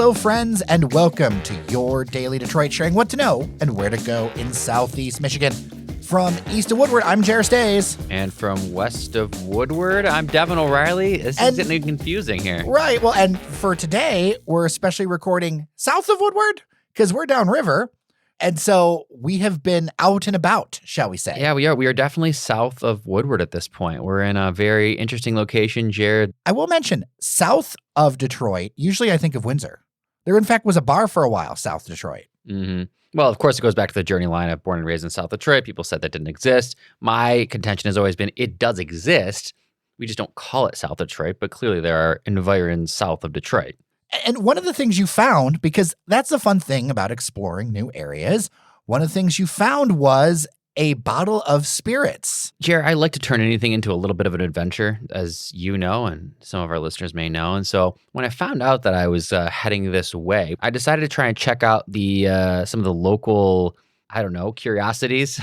Hello, friends, and welcome to your Daily Detroit, sharing what to know and where to go in Southeast Michigan. From east of Woodward, I'm Jairus Days. And from west of Woodward, I'm Devon O'Reilly. This is getting confusing here. Right. Well, and for today, we're especially recording south of Woodward because we're downriver. And so we have been out and about, shall we say. Yeah, we are. We are definitely south of Woodward at this point. We're in a very interesting location, Jared. I will mention, south of Detroit, usually I think of Windsor. There, in fact, was a bar for a while south of Detroit. Mm-hmm. Well, of course, it goes back to the journey line of born and raised in South Detroit. People said that didn't exist. My contention has always been it does exist. We just don't call it South Detroit, but clearly there are environs south of Detroit. And one of the things you found, because that's the fun thing about exploring new areas, one of the things you found was a bottle of spirits. Jared, I like to turn anything into a little bit of an adventure, as you know, and some of our listeners may know. And so when I found out that I was heading this way, I decided to try and check out the some of the local, curiosities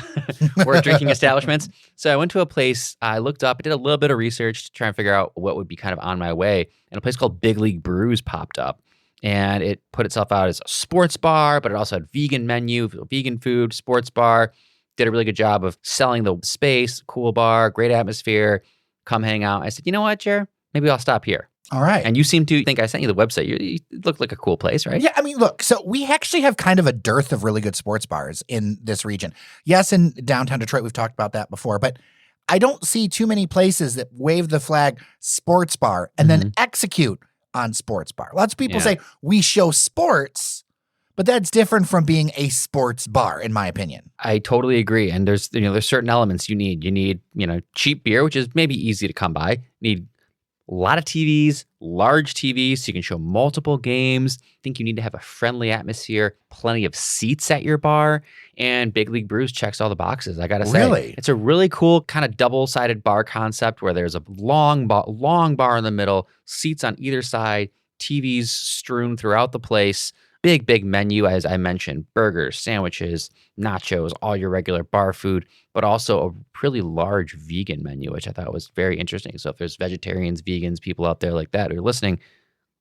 or drinking establishments. So I went to a place, I looked up, I did a little bit of research to try and figure out what would be kind of on my way. And a place called League Brews popped up. And it put itself out as a sports bar, but it also had vegan menu, vegan food, sports bar. Did a really good job of selling the space, cool bar, great atmosphere, come hang out. I said, you know what, Jer? Maybe I'll stop here. All right. And you seem to think I sent you the website. It looked like a cool place, right? Yeah, I mean, look, so we actually have kind of a dearth of really good sports bars in this region. Yes, in downtown Detroit, we've talked about that before, but I don't see too many places that wave the flag sports bar and then execute on sports bar. Lots of people say we show sports, but that's different from being a sports bar, in my opinion. I totally agree. And there's certain elements you need. You need, cheap beer, which is maybe easy to come by. You need a lot of TVs, large TVs, so you can show multiple games. I think you need to have a friendly atmosphere, plenty of seats at your bar, and League Brews checks all the boxes, I gotta say. Really? It's a really cool kind of double-sided bar concept where there's a long bar in the middle, seats on either side, TVs strewn throughout the place. Big menu, as I mentioned, burgers, sandwiches, nachos, all your regular bar food, but also a really large vegan menu, which I thought was very interesting. So if there's vegetarians, vegans, people out there like that who are listening,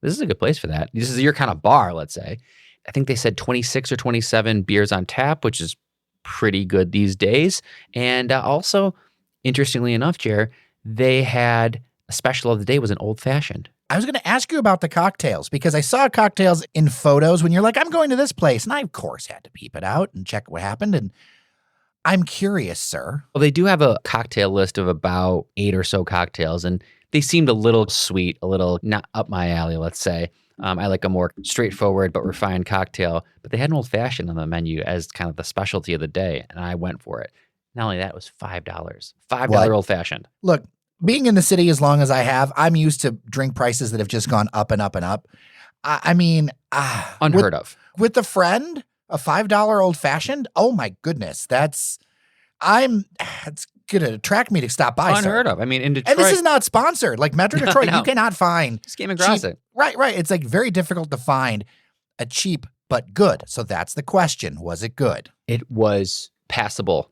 this is a good place for that. This is your kind of bar, let's say. I think they said 26 or 27 beers on tap, which is pretty good these days. And also, interestingly enough, Jer, they had a special of the day was an old-fashioned. I was going to ask you about the cocktails because I saw cocktails in photos when you're like, I'm going to this place. And I, of course, had to peep it out and check what happened. And I'm curious, sir. Well, they do have a cocktail list of about 8 or so cocktails, and they seemed a little sweet, a little not up my alley, let's say. I like a more straightforward but refined cocktail. But they had an old-fashioned on the menu as kind of the specialty of the day, and I went for it. Not only that, it was $5. $5 old-fashioned. Look. Being in the city as long as I have, I'm used to drink prices that have just gone up and up and up. Unheard of. With a friend, a $5 old fashioned. Oh my goodness, it's gonna attract me to stop by. Unheard of. I mean, in Detroit, and this is not sponsored. Like Metro Detroit, no. You cannot find. Just came across it. Right. It's like very difficult to find a cheap but good. So that's the question: was it good? It was passable.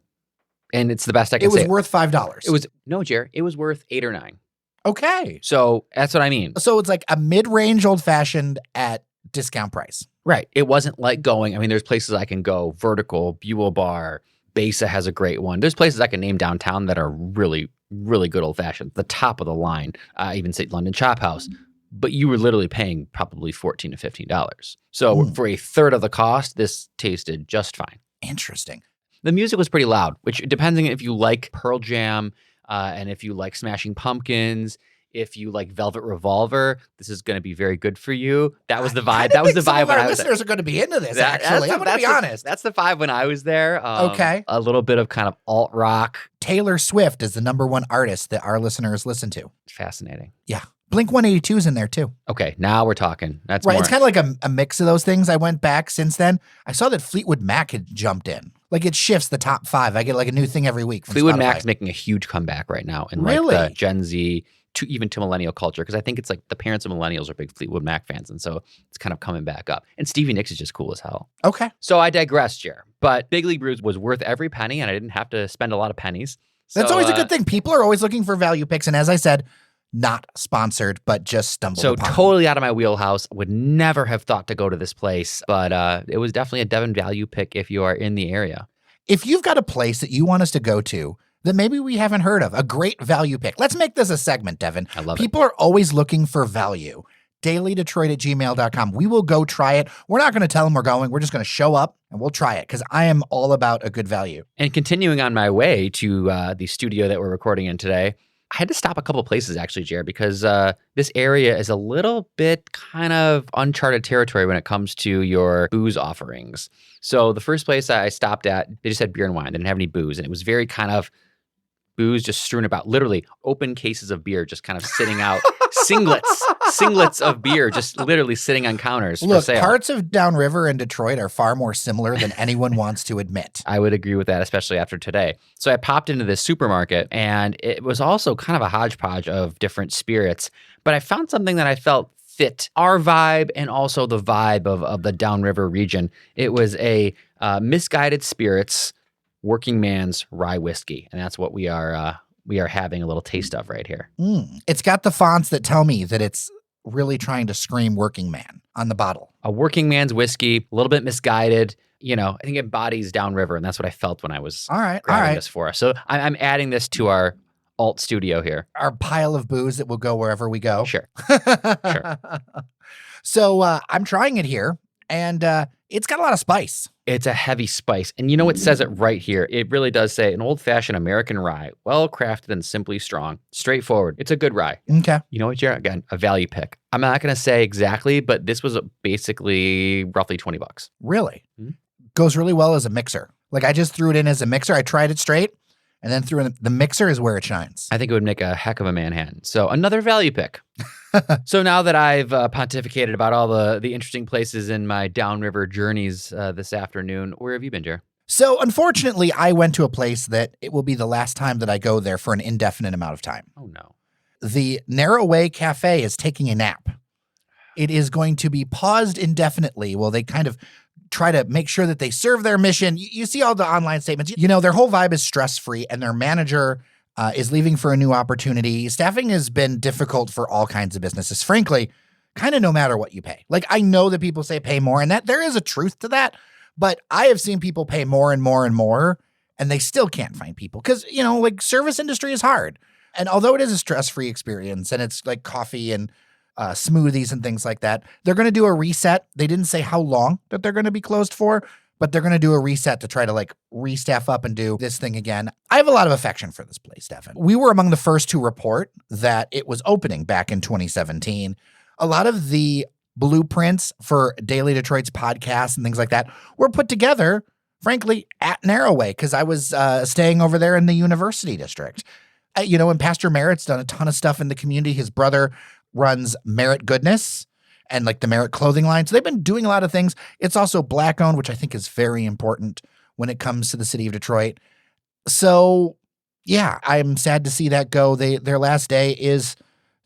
And it's the best I can say. It was worth $5. It was Jared. It was worth 8 or 9. Okay. So that's what I mean. So it's like a mid-range old-fashioned at discount price. Right. It wasn't like there's places I can go. Vertical, Buell Bar, Besa has a great one. There's places I can name downtown that are really, really good old-fashioned. The top of the line. Even say London Chop House. But you were literally paying probably $14 to $15. So for a third of the cost, this tasted just fine. Interesting. The music was pretty loud, which depending if you like Pearl Jam and if you like Smashing Pumpkins, if you like Velvet Revolver, this is going to be very good for you. That was the vibe. That was the vibe when I was there. Listeners are going to be into this, actually. I'm going to be honest. That's the vibe when I was there. Okay. A little bit of kind of alt rock. Taylor Swift is the #1 artist that our listeners listen to. Fascinating. Yeah. Blink-182 is in there too. Okay, now we're talking. That's right. More. It's kind of like a mix of those things. I went back since then. I saw that Fleetwood Mac had jumped in. Like it shifts the top 5. I get like a new thing every week. Fleetwood Spotify. Mac's making a huge comeback right now in Really? like the Gen Z even to millennial culture, because I think it's like the parents of millennials are big Fleetwood Mac fans, and so it's kind of coming back up. And Stevie Nicks is just cool as hell. Okay. So I digress, Jer. But League Brews was worth every penny, and I didn't have to spend a lot of pennies. So, That's always a good thing. People are always looking for value picks, and as I said, not sponsored, but just stumbled So upon. totally out of my wheelhouse. Would never have thought to go to this place, but it was definitely a Devon value pick if you are in the area. If you've got a place that you want us to go to that maybe we haven't heard of, a great value pick. Let's make this a segment, Devon. I love People are always looking for value. dailydetroit@gmail.com. We will go try it. We're not going to tell them we're going. We're just going to show up and we'll try it because I am all about a good value. And continuing on my way to the studio that we're recording in today, I had to stop a couple places actually, Jared, because this area is a little bit kind of uncharted territory when it comes to your booze offerings. So the first place I stopped at, they just had beer and wine. They didn't have any booze. And it was very kind of booze just strewn about, literally open cases of beer just kind of sitting out, singlets of beer just literally sitting on counters for sale. Parts of downriver and Detroit are far more similar than anyone wants to admit. I would agree with that, especially after today. So I popped into this supermarket and it was also kind of a hodgepodge of different spirits, but I found something that I felt fit our vibe and also the vibe of the downriver region. It was a Misguided Spirits working man's rye whiskey, and that's what we are having a little taste of right here. It's got the fonts that tell me that it's really trying to scream working man on the bottle. A working man's whiskey, a little bit misguided. You know, I think it embodies downriver, and that's what I felt when I was grabbing this for us. So I'm adding this to our alt studio here. Our pile of booze that will go wherever we go. Sure. So I'm trying it here, and it's got a lot of spice. It's a heavy spice. And you know, it says it right here. It really does say an old-fashioned American rye, well-crafted and simply strong. Straightforward. It's a good rye. Okay. You know what, Jared? Again, a value pick. I'm not going to say exactly, but this was basically roughly $20. Really? Mm-hmm. Goes really well as a mixer. Like I just threw it in as a mixer. I tried it straight and then threw in the mixer is where it shines. I think it would make a heck of a Manhattan. So another value pick. So now that I've pontificated about all the interesting places in my downriver journeys this afternoon, where have you been, Jer? So unfortunately, I went to a place that it will be the last time that I go there for an indefinite amount of time. Oh, no. The Narrow Way Cafe is taking a nap. It is going to be paused indefinitely. Well, they kind of try to make sure that they serve their mission. You see all the online statements. You know, their whole vibe is stress-free, and their manager is leaving for a new opportunity. Staffing has been difficult for all kinds of businesses, frankly, kind of no matter what you pay. Like, I know that people say pay more, and that there is a truth to that, but I have seen people pay more and more and more, and they still can't find people because, you know, like service industry is hard. And although it is a stress-free experience and it's like coffee and smoothies and things like that, they're going to do a reset. They didn't say how long that they're going to be closed for, but they're going to do a reset to try to like restaff up and do this thing again. I have a lot of affection for this place, Devon. We were among the first to report that it was opening back in 2017. A lot of the blueprints for Daily Detroit's podcast and things like that were put together, frankly, at Narrowway because I was staying over there in the University District. You know, and Pastor Merritt's done a ton of stuff in the community. His brother runs Merritt Goodness and like the Merritt clothing line. So they've been doing a lot of things. It's also Black owned, which I think is very important when it comes to the city of Detroit. So yeah, I'm sad to see that go. Their last day is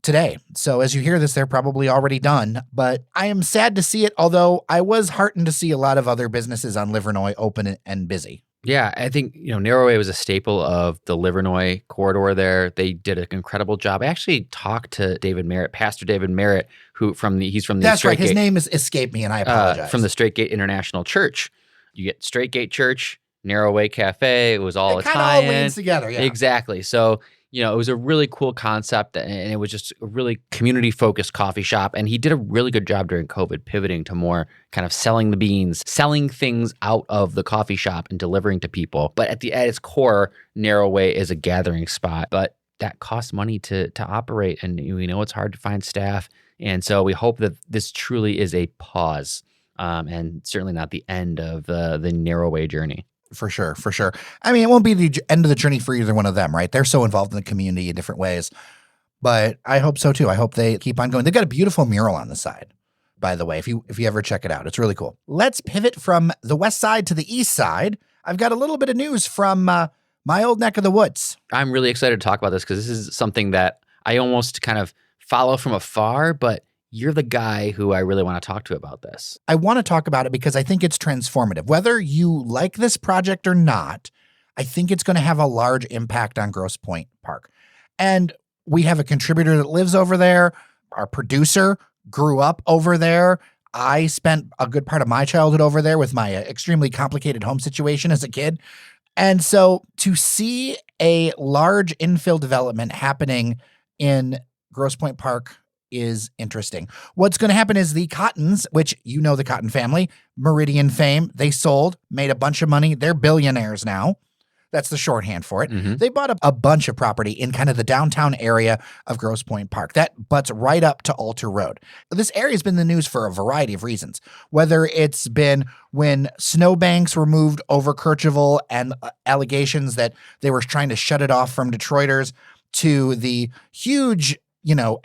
today. So as you hear this, they're probably already done, but I am sad to see it. Although I was heartened to see a lot of other businesses on Livernois open and busy. Yeah, I think, you know, Narrowway was a staple of the Livernois corridor there. They did an incredible job. I actually talked to David Merritt, Pastor David Merritt, he's from the That's Straight right. His Gate, name has escaped me and I apologize. from the Straight Gate International Church. You get Straight Gate Church, Narrowway Cafe. It was all it kind of all Italian. leans together, yeah. Exactly. So, you know, it was a really cool concept and it was just a really community-focused coffee shop. And he did a really good job during COVID, pivoting to more kind of selling the beans, selling things out of the coffee shop and delivering to people. But at its core, Narrowway is a gathering spot. But that costs money to operate. And we know it's hard to find staff. And so we hope that this truly is a pause and certainly not the end of the Narrowway journey. For sure. I mean, it won't be the end of the journey for either one of them, right? They're so involved in the community in different ways, but I hope so too. I hope they keep on going. They've got a beautiful mural on the side, by the way, if you ever check it out. It's really cool. Let's pivot from the west side to the east side. I've got a little bit of news from my old neck of the woods. I'm really excited to talk about this because this is something that I almost kind of follow from afar, but you're the guy who I really want to talk to about this. I want to talk about it because I think it's transformative. Whether you like this project or not, I think it's going to have a large impact on Grosse Pointe Park. And We have a contributor that lives over there. Our producer grew up over there. I spent a good part of my childhood over there with my extremely complicated home situation as a kid. And so to see a large infill development happening in Grosse Pointe Park is interesting. What's going to happen is the Cottons, which you know the Cotton family, Meridian fame, they sold, made a bunch of money. They're billionaires now. That's the shorthand for it. Mhm. They bought a bunch of property in kind of the downtown area of Grosse Pointe Park. That butts right up to Alter Road. This area has been in the news for a variety of reasons, whether it's been when snowbanks were moved over Kercheval and allegations that they were trying to shut it off from Detroiters, to the huge,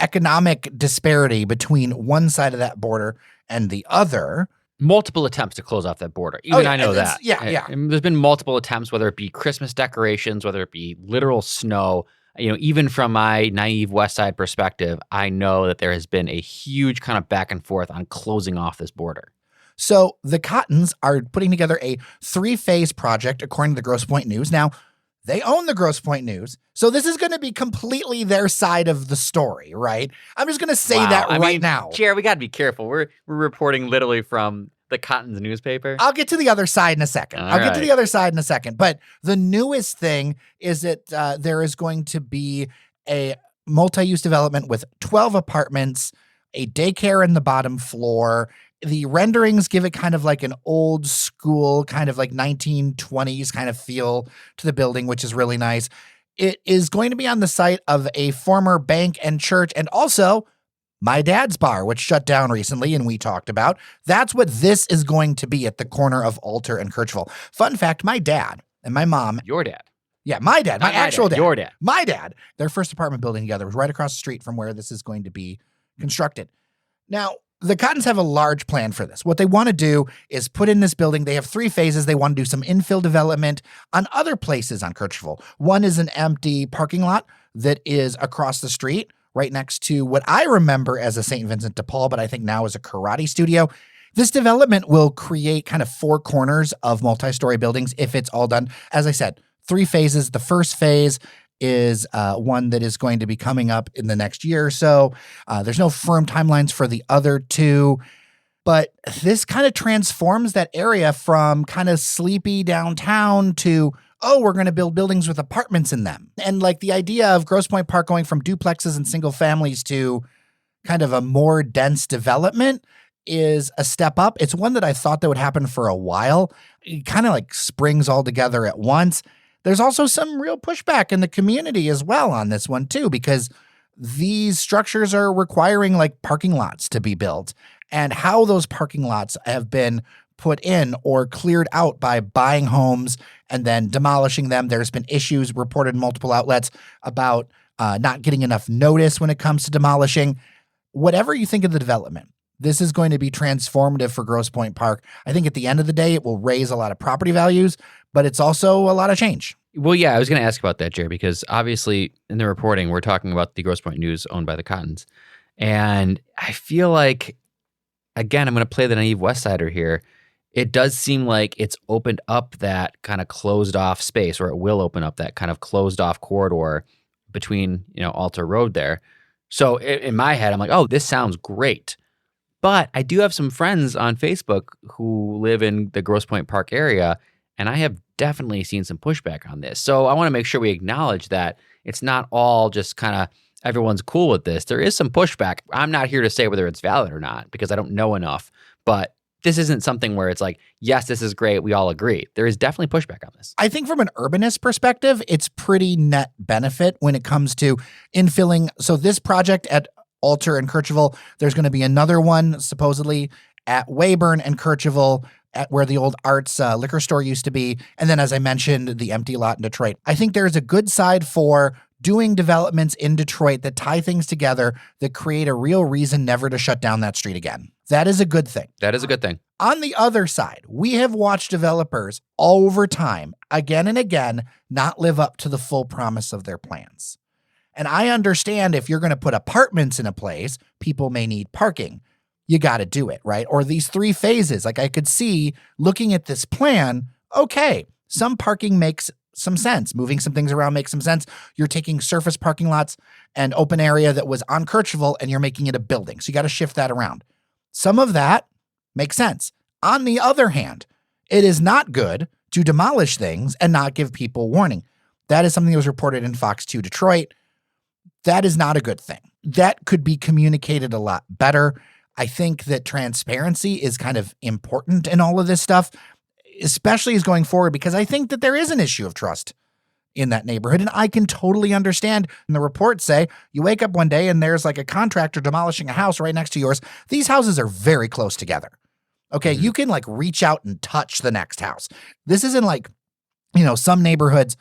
economic disparity between one side of that border and the other. Multiple attempts to close off that border. Even I know that. Yeah. And there's been multiple attempts, whether it be Christmas decorations, whether it be literal snow. Even from my naive West Side perspective, I know that there has been a huge kind of back and forth on closing off this border. So the Cottons are putting together a 3-phase project, according to the Grosse Pointe News. Now, they own the Grosse Pointe News, so this is going to be completely their side of the story, right? I'm just going to say that right now. Jared, we got to be careful. We're reporting literally from the Cottons newspaper. I'll get to the other side in a second. But the newest thing is that there is going to be a multi-use development with 12 apartments, a daycare in the bottom floor. The renderings give it kind of like an old school, kind of like 1920s kind of feel to the building, which is really nice. It is going to be on the site of a former bank and church, and also my dad's bar, which shut down recently and we talked about. That's what this is going to be at the corner of Alter and Kercheval. Fun fact, my dad and my mom. Your dad. Yeah, my dad, my actual dad. Your dad. My dad. Their first apartment building together was right across the street from where this is going to be constructed. Now, the Cottons have a large plan for this. What they want to do is put in this building. They have 3 phases. They want to do some infill development on other places on Kercheval. One is an empty parking lot that is across the street, right next to what I remember as a St. Vincent de Paul, but I think now is a karate studio. This development will create kind of 4 corners of multi-story buildings if it's all done. As I said, 3 phases. The first phase is one that is going to be coming up in the next year or so. There's no firm timelines for the other 2, but this kind of transforms that area from kind of sleepy downtown to, we're going to build buildings with apartments in them. And like the idea of Grosse Pointe Park going from duplexes and single families to kind of a more dense development is a step up. It's one that I thought that would happen for a while. It kind of like springs all together at once. There's also some real pushback in the community as well on this one too, because these structures are requiring like parking lots to be built, and how those parking lots have been put in or cleared out by buying homes and then demolishing them. There's been issues reported in multiple outlets about not getting enough notice when it comes to demolishing. Whatever you think of the development, this is going to be transformative for Grosse Pointe Park. I think at the end of the day, it will raise a lot of property values, but it's also a lot of change. Well, yeah, I was going to ask about that, Jerry, because obviously in the reporting, we're talking about the Grosse Pointe News owned by the Cottons. And I feel like, again, I'm going to play the naive West Sider here. It does seem like it's opened up that kind of closed off space, or it will open up that kind of closed off corridor between, Alter Road there. So in my head, I'm like, this sounds great. But I do have some friends on Facebook who live in the Grosse Pointe Park area, and I have definitely seen some pushback on this. So I want to make sure we acknowledge that it's not all just kind of everyone's cool with this. There is some pushback. I'm not here to say whether it's valid or not because I don't know enough, but this isn't something where it's like, yes, this is great, we all agree. There is definitely pushback on this. I think from an urbanist perspective, it's pretty net benefit when it comes to infilling. So this project at Alter and Kercheval, there's going to be another one supposedly at Weyburn and Kercheval, at where the old Arts liquor store used to be. And then, as I mentioned, the empty lot in Detroit. I think there's a good side for doing developments in Detroit that tie things together, that create a real reason never to shut down that street again. That is a good thing. That is a good thing. On the other side, we have watched developers over time, again and again, not live up to the full promise of their plans. And I understand if you're going to put apartments in a place, people may need parking. You got to do it, right? Or these 3 phases. Like I could see looking at this plan, okay, some parking makes some sense. Moving some things around makes some sense. You're taking surface parking lots and open area that was on Kirchville and you're making it a building. So you got to shift that around. Some of that makes sense. On the other hand, it is not good to demolish things and not give people warning. That is something that was reported in Fox 2 Detroit. That is not a good thing. That could be communicated a lot better. I think that transparency is kind of important in all of this stuff, especially as going forward, because I think that there is an issue of trust in that neighborhood. And I can totally understand. And the reports say you wake up one day and there's like a contractor demolishing a house right next to yours. These houses are very close together. Okay. You can like reach out and touch the next house. This isn't like, some neighborhoods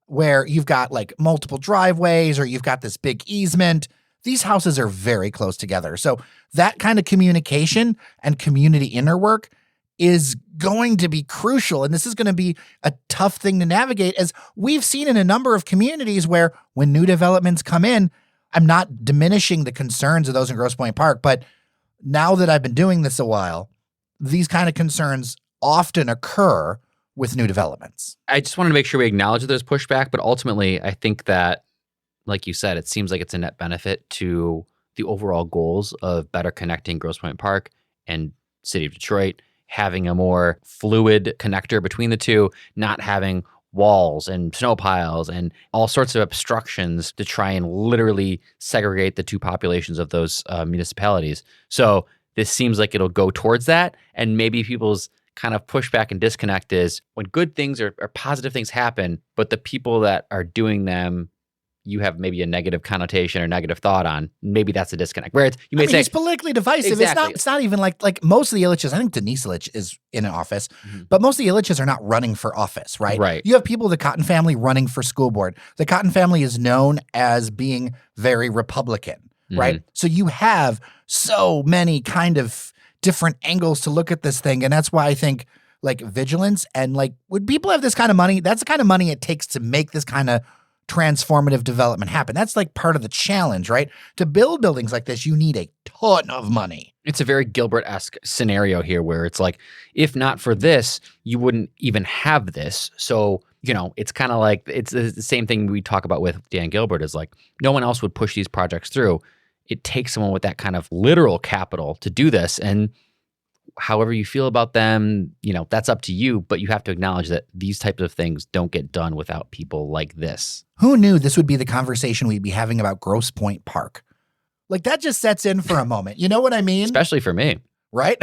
where you've got like multiple driveways or you've got this big easement. These houses are very close together. So that kind of communication and community inner work is going to be crucial. And this is going to be a tough thing to navigate, as we've seen in a number of communities where when new developments come in, I'm not diminishing the concerns of those in Grosse Pointe Park, but now that I've been doing this a while, these kind of concerns often occur with new developments. I just wanted to make sure we acknowledge that there's pushback, but ultimately I think that, like you said, it seems like it's a net benefit to the overall goals of better connecting Grosse Pointe Park and City of Detroit, having a more fluid connector between the two, not having walls and snow piles and all sorts of obstructions to try and literally segregate the two populations of those municipalities. So this seems like it'll go towards that. And maybe people's kind of pushback and disconnect is when good things or positive things happen, but the people that are doing them, you have maybe a negative connotation or negative thought on, maybe that's a disconnect. Where you may say it's politically divisive. Exactly. It's not even like most of the Illiches. I think Denise Illich is in an office, but most of the Illiches are not running for office, right? Right. You have people, the Cotton family, running for school board. The Cotton family is known as being very Republican, right? So you have so many kind of different angles to look at this thing. And that's why I think like vigilance and like when people have this kind of money, that's the kind of money it takes to make this kind of transformative development happen. That's like part of the challenge, right? To build buildings like this, you need a ton of money. It's a very Gilbert-esque scenario here where it's like, if not for this, you wouldn't even have this. So, it's kind of like, it's the same thing we talk about with Dan Gilbert is like, no one else would push these projects through. It takes someone with that kind of literal capital to do this. And however you feel about them, that's up to you, but you have to acknowledge that these types of things don't get done without people like this. Who knew this would be the conversation we'd be having about Grosse Pointe Park? Like that just sets in for a moment. You know what I mean? Especially for me. Right?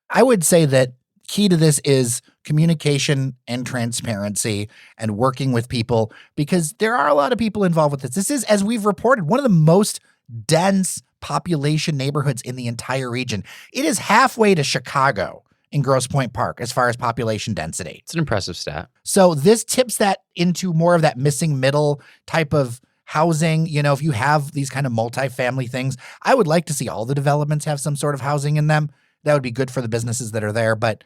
I would say that key to this is communication and transparency and working with people, because there are a lot of people involved with this. This is, as we've reported, one of the most dense population neighborhoods in the entire region. It is halfway to Chicago in Grosse Pointe Park as far as population density. It's an impressive stat. So this tips that into more of that missing middle type of housing. If you have these kind of multifamily things, I would like to see all the developments have some sort of housing in them. That would be good for the businesses that are there, but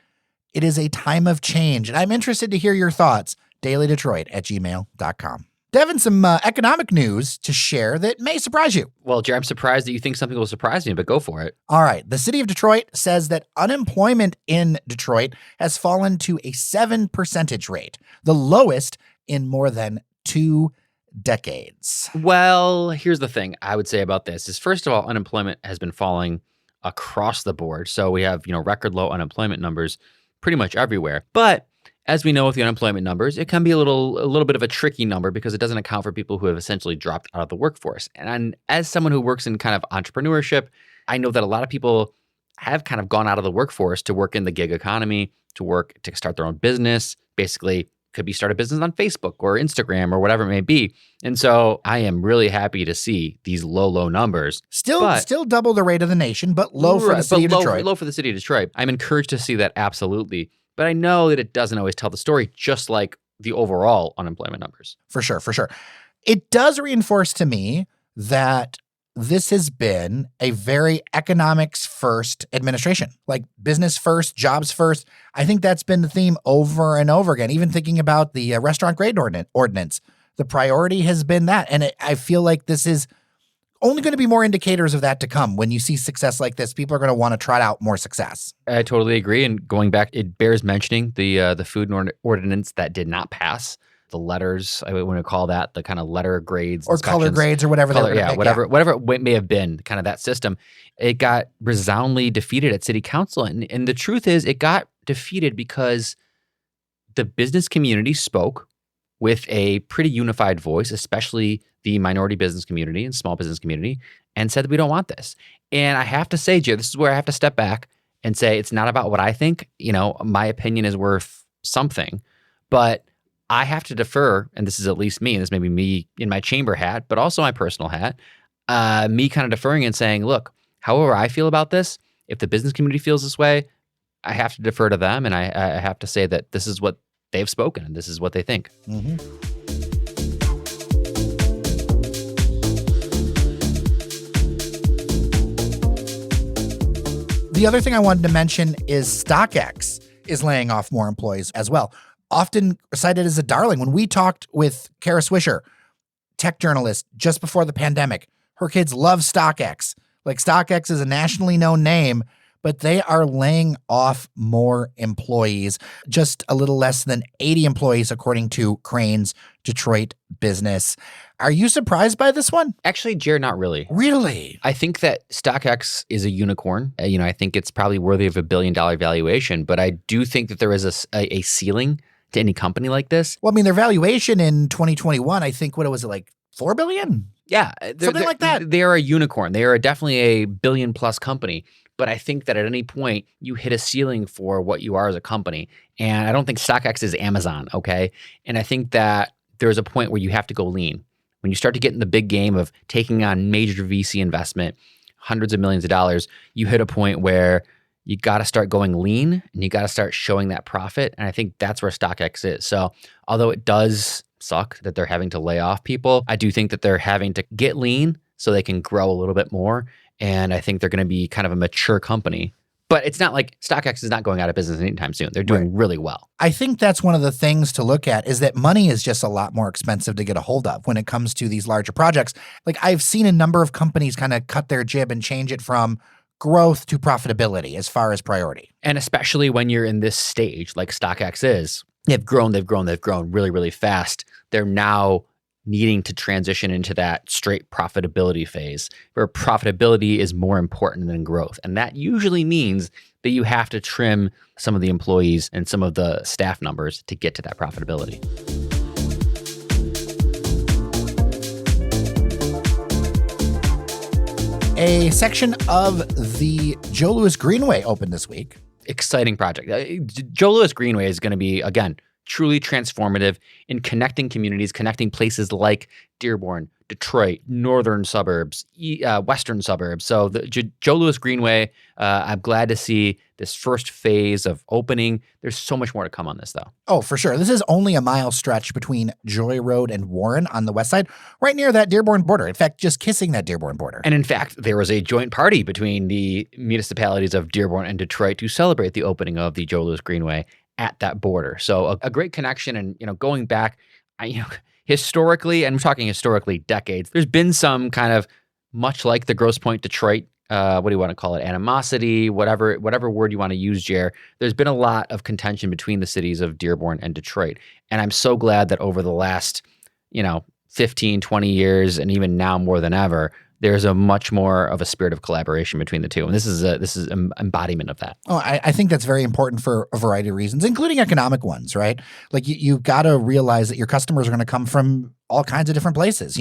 it is a time of change. And I'm interested to hear your thoughts. dailydetroit@gmail.com. Devon, some economic news to share that may surprise you. Well, Jerry, I'm surprised that you think something will surprise me, but go for it. All right. The city of Detroit says that unemployment in Detroit has fallen to a 7% rate, the lowest in more than 2 decades. Well, here's the thing I would say about this is, first of all, unemployment has been falling across the board. So we have, record low unemployment numbers pretty much everywhere. But as we know with the unemployment numbers, it can be a little bit of a tricky number because it doesn't account for people who have essentially dropped out of the workforce. And as someone who works in kind of entrepreneurship, I know that a lot of people have kind of gone out of the workforce to work in the gig economy, to start their own business, basically could be start a business on Facebook or Instagram or whatever it may be. And so I am really happy to see these low numbers. Still double the rate of the nation, but low for the city of Detroit. Low for the city of Detroit. I'm encouraged to see that, absolutely. But I know that it doesn't always tell the story, just like the overall unemployment numbers. For sure. It does reinforce to me that this has been a very economics first administration, like business first, jobs first. I think that's been the theme over and over again. Even thinking about the restaurant grade ordinance, the priority has been that. And I feel like this is only going to be more indicators of that to come. When you see success like this, people are going to want to trot out more success. I totally agree. And going back, it bears mentioning the food ordinance that did not pass. The letters, I want to call that the kind of letter grades. Or color grades or whatever. Whatever it may have been, kind of that system. It got resoundingly defeated at city council. And the truth is it got defeated because the business community spoke with a pretty unified voice, especially the minority business community and small business community, and said that we don't want this. And I have to say, Jay, this is where I have to step back and say it's not about what I think. My opinion is worth something, but I have to defer, and this is at least me, and this may be me in my chamber hat, but also my personal hat, me kind of deferring and saying, look, however I feel about this, if the business community feels this way, I have to defer to them, and I have to say that this is what they've spoken, and this is what they think. Mm-hmm. The other thing I wanted to mention is StockX is laying off more employees as well. Often cited as a darling. When we talked with Kara Swisher, tech journalist, just before the pandemic, her kids love StockX. Like, StockX is a nationally known name, but they are laying off more employees, just a little less than 80 employees, according to Crane's Detroit business. Are you surprised by this one? Actually, Jared, not really. Really? I think that StockX is a unicorn. I think it's probably worthy of $1 billion valuation, but I do think that there is a ceiling to any company like this. Well, I mean, their valuation in 2021, I think, what was it, like $4 billion? Yeah. Something like that. They are a unicorn. They are definitely a billion-plus company. But I think that at any point, you hit a ceiling for what you are as a company. And I don't think StockX is Amazon, okay? And I think that there's a point where you have to go lean. When you start to get in the big game of taking on major VC investment, hundreds of millions of dollars, you hit a point where you got to start going lean and you got to start showing that profit. And I think that's where StockX is. So although it does suck that they're having to lay off people, I do think that they're having to get lean so they can grow a little bit more. And I think they're going to be kind of a mature company. But it's not like StockX is not going out of business anytime soon. They're doing really well. I think that's one of the things to look at, is that money is just a lot more expensive to get a hold of when it comes to these larger projects. Like, I've seen a number of companies kind of cut their jib and change it from growth to profitability as far as priority. And especially when you're in this stage like StockX is, they've grown really, really fast. They're now needing to transition into that straight profitability phase where profitability is more important than growth. And that usually means that you have to trim some of the employees and some of the staff numbers to get to that profitability. A section of the Joe Louis Greenway opened this week. Exciting project. Joe Louis Greenway is going to be, again, truly transformative in connecting communities, connecting places like Dearborn, Detroit, northern suburbs, western suburbs. So the Joe Louis Greenway, I'm glad to see this first phase of opening. There's so much more to come on this, though. Oh, for sure. This is only a mile stretch between Joy Road and Warren on the west side, right near that Dearborn border. In fact, just kissing that Dearborn border. And in fact, there was a joint party between the municipalities of Dearborn and Detroit to celebrate the opening of the Joe Louis Greenway at that border. So a great connection. And, going back, historically, and we're talking historically decades, there's been some kind of, much like the Grosse Pointe Detroit, what do you want to call it? Animosity, whatever word you want to use, Jer. There's been a lot of contention between the cities of Dearborn and Detroit. And I'm so glad that over the last, 15, 20 years, and even now more than ever, there's a much more of a spirit of collaboration between the two. And this is an embodiment of that. Oh, I think that's very important for a variety of reasons, including economic ones, right? Like, you got to realize that your customers are going to come from all kinds of different places.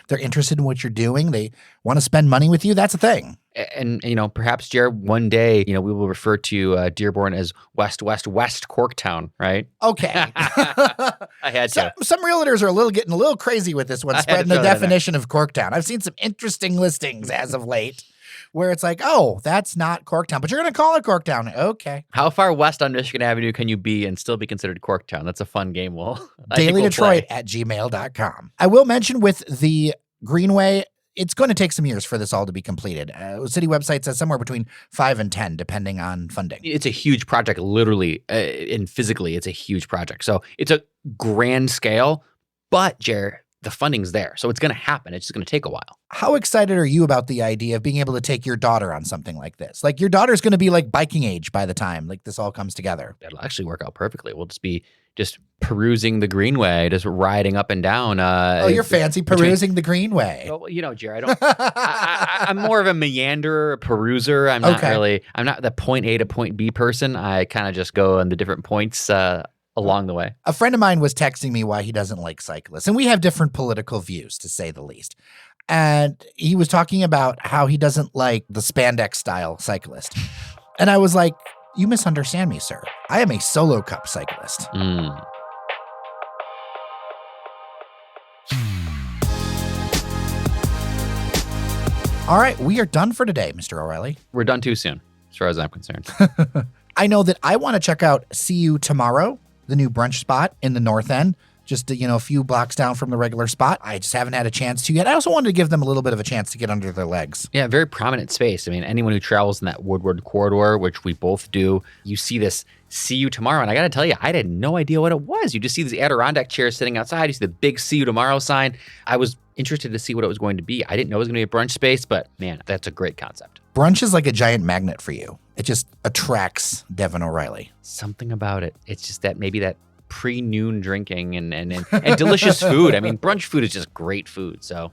They're interested in what you're doing. They want to spend money with you. That's a thing. And, perhaps, Jared, one day, we will refer to Dearborn as West Corktown, right? Okay. I had to. Some realtors are getting a little crazy with this one, spreading the definition of Corktown. I've seen some interesting listings as of late where it's like, oh, that's not Corktown, but you're going to call it Corktown. Okay. How far west on Michigan Avenue can you be and still be considered Corktown? That's a fun game. dailydetroit at gmail.com. I will mention with the Greenway, it's going to take some years for this all to be completed. City website says somewhere between 5 and 10, depending on funding. It's a huge project, literally and physically. It's a huge project. So it's a grand scale. But, Jer, the funding's there. So it's going to happen. It's just going to take a while. How excited are you about the idea of being able to take your daughter on something like this? Like, your daughter's going to be like biking age by the time like this all comes together. It'll actually work out perfectly. We'll just be perusing the Greenway, just riding up and down. You're fancy perusing the Greenway. Well, Jerry, I'm more of a meanderer, a peruser. I'm not the point A to point B person. I kind of just go on the different points along the way. A friend of mine was texting me why he doesn't like cyclists, and we have different political views, to say the least. And he was talking about how he doesn't like the spandex style cyclist. And I was like, you misunderstand me, sir. I am a solo cup cyclist. All right, we are done for today, Mr. O'Reilly. We're done too soon, as far as I'm concerned. I know that I want to check out See You Tomorrow, the new brunch spot in the North End, just a few blocks down from the regular spot. I just haven't had a chance to yet. I also wanted to give them a little bit of a chance to get under their legs. Yeah, very prominent space. I mean, anyone who travels in that Woodward corridor, which we both do, you see this See You Tomorrow. And I got to tell you, I had no idea what it was. You just see these Adirondack chairs sitting outside. You see the big See You Tomorrow sign. I was interested to see what it was going to be. I didn't know it was going to be a brunch space, but man, that's a great concept. Brunch is like a giant magnet for you. It just attracts Devon O'Reilly. Something about it. It's just that maybe that pre-noon drinking and delicious food. I mean, brunch food is just great food. So,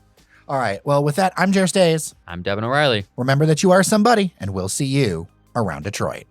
all right. Well, with that, I'm Jer Stays. I'm Devon O'Reilly. Remember that you are somebody, and we'll see you around Detroit.